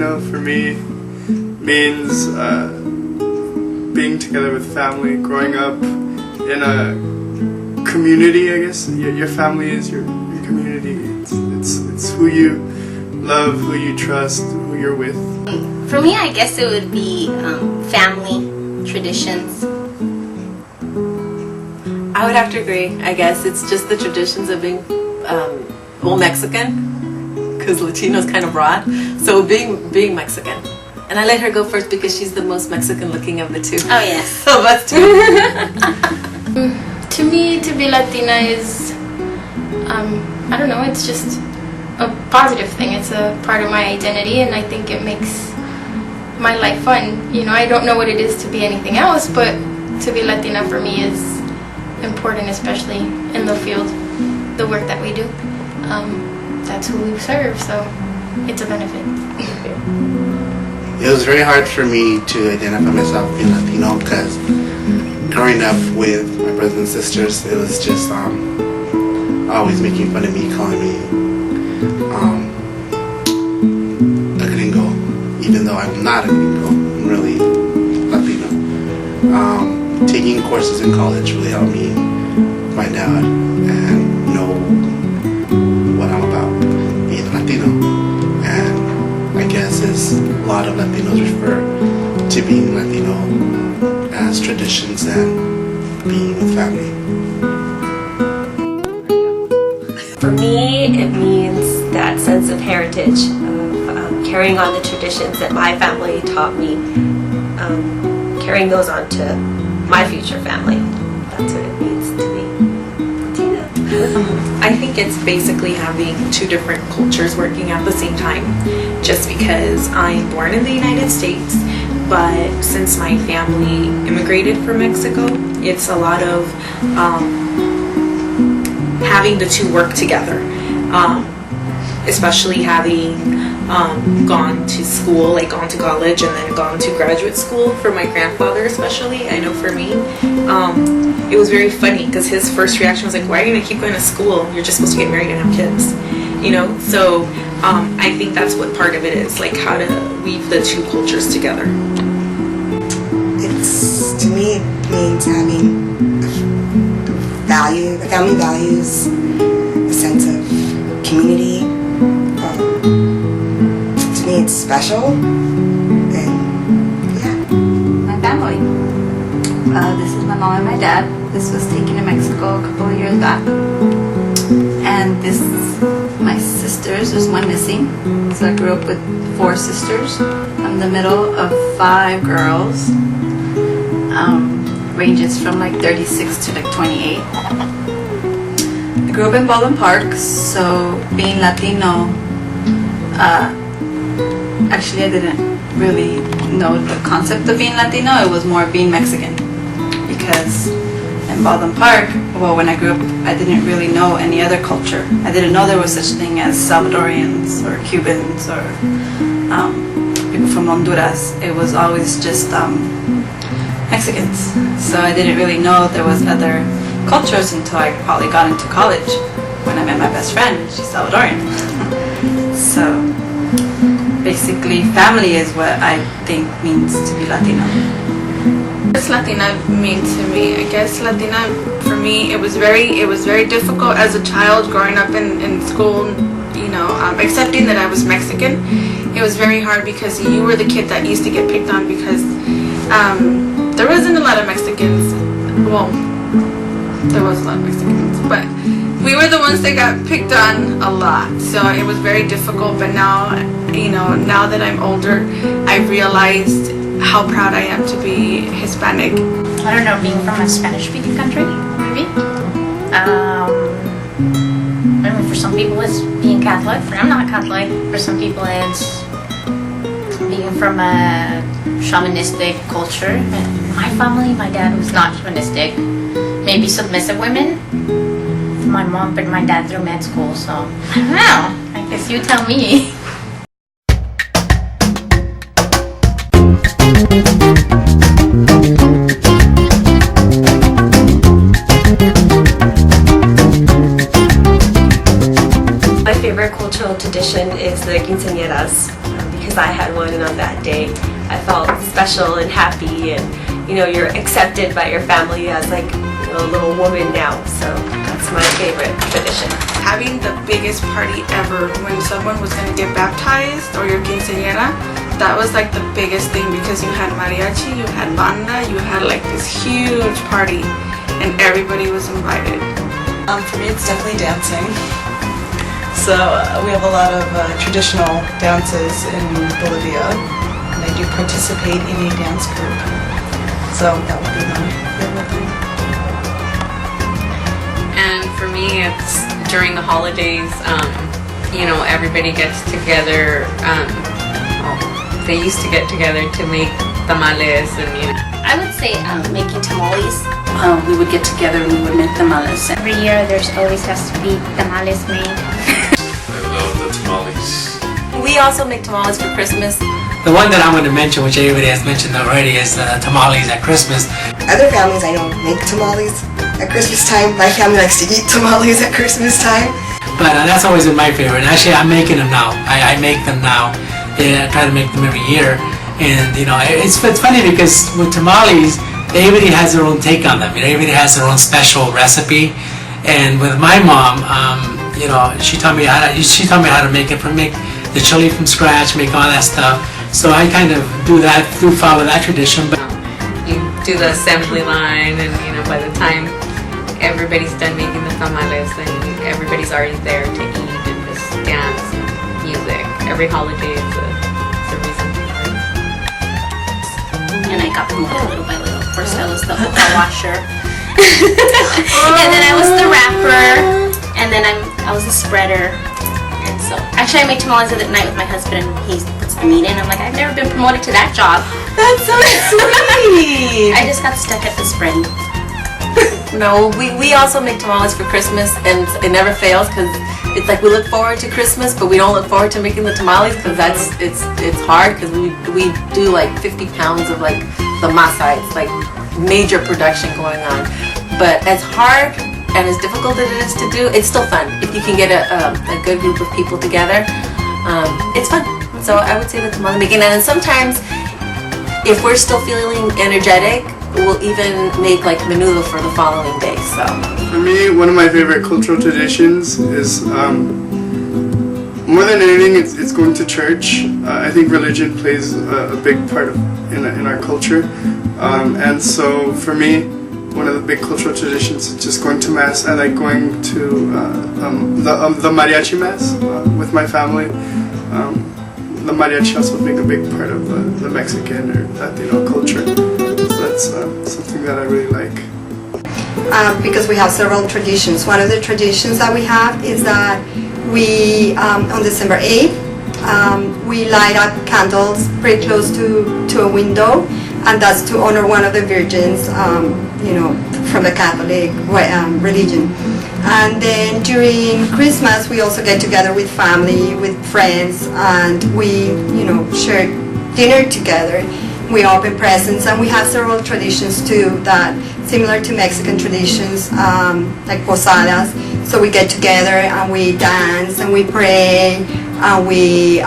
Latino for me means being together with family, growing up in a community, I guess. Your family is your community. It's who you love, who you trust, who you're with. For me, I guess it would be family, traditions. I would have to agree. I guess it's just the traditions of being Mexican, because Latino is kind of broad. So being Mexican. And I let her go first because she's the most Mexican looking of the two. Oh yes. Of us two. To me, to be Latina is, I don't know, it's just a positive thing. It's a part of my identity, and I think it makes my life fun. You know, I don't know what it is to be anything else, but to be Latina for me is important, especially in the field, the work that we do. That's who we serve, so it's a benefit. It was very hard for me to identify myself being Latino because growing up with my brothers and sisters, it was just always making fun of me, calling me a gringo, even though I'm not a gringo. I'm really Latino. Taking courses in college really helped me find out and know what I'm about, being Latino. And I guess as a lot of Latinos refer to being Latino as traditions and being with family. For me, it means that sense of heritage, of carrying on the traditions that my family taught me, carrying those on to my future family. That's what it means to be Latina. I think it's basically having two different cultures working at the same time. Just because I'm born in the United States, but since my family immigrated from Mexico, it's a lot of having the two work together. Especially having gone to school, like gone to college and then gone to graduate school for my grandfather especially. I know for me, it was very funny because his first reaction was like, why are you going to keep going to school? You're just supposed to get married and have kids. You know, so I think that's what part of it is, like how to weave the two cultures together. To me, it means having the family values, a sense of community. To me, it's special, and yeah. My family. This is my mom and my dad. This was taken to Mexico a couple of years back. And this is my sisters. There's one missing. So I grew up with 4 sisters. I'm the middle of 5 girls. Ranges from like 36 to like 28. I grew up in Baldwin Park, so being Latino, actually I didn't really know the concept of being Latino. It was more being Mexican, because in Baldwin Park, well, when I grew up, I didn't really know any other culture. I didn't know there was such thing as Salvadorians or Cubans or people from Honduras. It was always just Mexicans. So I didn't really know there was other cultures until I probably got into college when I met my best friend. She's Salvadorian. So basically family is what I think means to be Latino. What does Latina mean to me? I guess Latina, for me, it was very difficult as a child growing up in school, you know, accepting that I was Mexican. It was very hard because you were the kid that used to get picked on because there wasn't a lot of Mexicans. Well, there was a lot of Mexicans, but we were the ones that got picked on a lot. So it was very difficult. But now, you know, now that I'm older, I realized how proud I am to be Hispanic. I don't know, being from a Spanish-speaking country, maybe. I don't know, for some people it's being Catholic. I'm not Catholic. For some people it's being from a shamanistic culture. My family, my dad was not shamanistic. Maybe submissive women. My mom put my dad through med school, so I don't know. I guess you tell me. My favorite cultural tradition is the quinceañeras, because I had one, and on that day I felt special and happy, and you're accepted by your family as like a little woman now. So that's my favorite tradition. Having the biggest party ever when someone was going to get baptized or your quinceañera, that was like the biggest thing, because you had mariachi, you had banda, you had like this huge party, and everybody was invited. For me, it's definitely dancing. So we have a lot of traditional dances in Bolivia, and I do participate in a dance group. So that would be my favorite thing. And for me, it's during the holidays. Everybody gets together. They used to get together to make tamales, and I would say making tamales. We would get together and we would make tamales. Every year there's always has to be tamales made. I love the tamales. We also make tamales for Christmas. The one that I'm going to mention, which everybody has mentioned already, is tamales at Christmas. Other families, I don't make tamales at Christmas time. My family likes to eat tamales at Christmas time. But that's always been my favorite. Actually, I'm making them now. I make them now. I try to make them every year. And, it's funny because with tamales, everybody has their own take on them. Everybody has their own special recipe. And with my mom, she taught me how to make the chili from scratch, make all that stuff. So I kind of follow that tradition. But you do the assembly line, and by the time everybody's done making the tamales, then everybody's already there to eat and just dance and music. Every holiday is a reason to party. And I got promoted little by little. First I was the hookah washer, and then I was the wrapper, and then I was the spreader. And so actually I make tamales at night with my husband, and he puts the meat in. I'm like, I've never been promoted to that job. That's so sweet. I just got stuck at the spreading. No, we also make tamales for Christmas, and it never fails because it's like we look forward to Christmas, but we don't look forward to making the tamales because it's hard because we do like 50 pounds of like the masa. It's like major production going on. But as hard and as difficult as it is to do, it's still fun. If you can get a good group of people together, it's fun. So I would say the tamale making, and then sometimes if we're still feeling energetic, we'll even make like menudo for the following day. So for me, one of my favorite cultural traditions is more than anything, it's going to church. I think religion plays a big part in our culture, and so for me, one of the big cultural traditions is just going to mass. I like going to the mariachi mass with my family. The mariachi also being a big part of the Mexican or Latino culture. So that's something that I really like. Because we have several traditions. One of the traditions that we have is that we, on December 8th, we light up candles pretty close to a window, and that's to honor one of the virgins, from the Catholic religion. And then during Christmas, we also get together with family, with friends, and we, share dinner together. We open presents, and we have several traditions too that similar to Mexican traditions, like posadas. So we get together and we dance and we pray and we,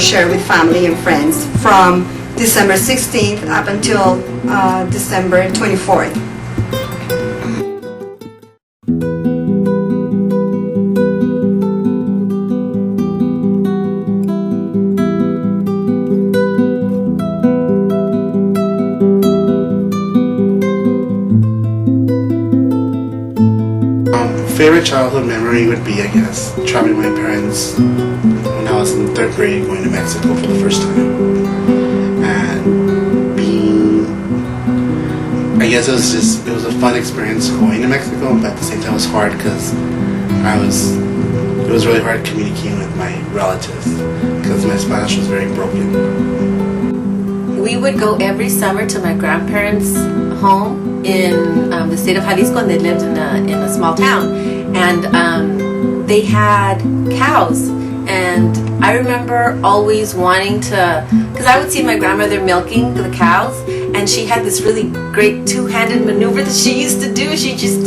share with family and friends from December 16th up until December 24th. Favorite childhood memory would be, I guess, traveling with my parents when I was in 3rd grade, going to Mexico for the first time. And I guess it was a fun experience going to Mexico, but at the same time it was hard because it was really hard communicating with my relatives because my Spanish was very broken. We would go every summer to my grandparents' home in the state of Jalisco, and they lived in a small town. And they had cows. And I remember always wanting to, because I would see my grandmother milking the cows, and she had this really great two-handed maneuver that she used to do. She just